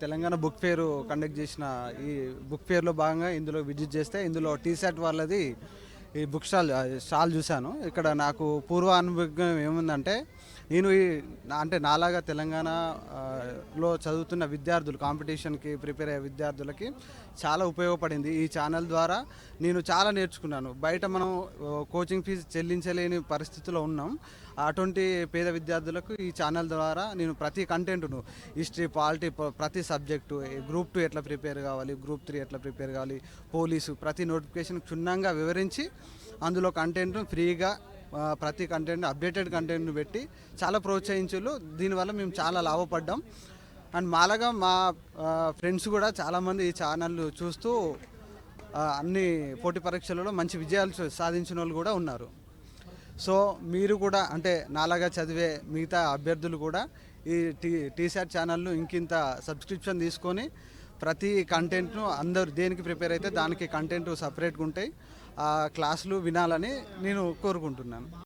Telangana book fair conduct చేసిన ఈ book ఫేర్లో భాగంగా ఇందులో విజిట్ చేస్తే ఇందులో టీశాట్ వాళ్ళది ఈ బుక్ స్టాల్ చూశాను. ఇక్కడ నాకు పూర్వ అనుభవం ఏముందంటే నేను అంటే నాలాగా తెలంగాణ లో చదువుతున్న విద్యార్థులు, కాంపిటీషన్కి ప్రిపేర్ అయ్యే విద్యార్థులకి చాలా ఉపయోగపడింది. ఈ ఛానల్ ద్వారా నేను చాలా నేర్చుకున్నాను. బయట మనం కోచింగ్ ఫీజు చెల్లించలేని పరిస్థితిలో ఉన్నాం. అటువంటి పేద విద్యార్థులకు ఈ ఛానల్ ద్వారా నేను ప్రతి కంటెంట్ను, హిస్టరీ, పాలిటీ, ప్రతి సబ్జెక్టు, గ్రూప్ 2 ఎట్లా ప్రిపేర్ కావాలి, గ్రూప్ 3 ఎట్లా ప్రిపేర్ కావాలి, పోలీసు ప్రతి నోటిఫికేషన్ క్షుణ్ణంగా వివరించి అందులో కంటెంట్ను ఫ్రీగా ప్రతి కంటెంట్ అప్డేటెడ్ కంటెంట్ను పెట్టి చాలా ప్రోత్సహించారు. దీనివల్ల మేము చాలా లాభపడ్డాం. అండ్ మాలాగా మా ఫ్రెండ్స్ కూడా చాలామంది ఈ ఛానల్ చూస్తూ అన్ని పోటీ పరీక్షలలో మంచి విజయాలు సాధించిన వాళ్ళు కూడా ఉన్నారు. సో మీరు కూడా అంటే నాలాగా చదివే మిగతా అభ్యర్థులు కూడా ఈ టీశాట్ ఛానల్ను ఇంకింత సబ్స్క్రిప్షన్ తీసుకొని ప్రతి కంటెంట్ను అందరు దేనికి ప్రిపేర్ అయితే దానికి కంటెంట్ సపరేట్గా ఉంటాయి, ఆ క్లాసులు వినాలని నేను కోరుకుంటున్నాను.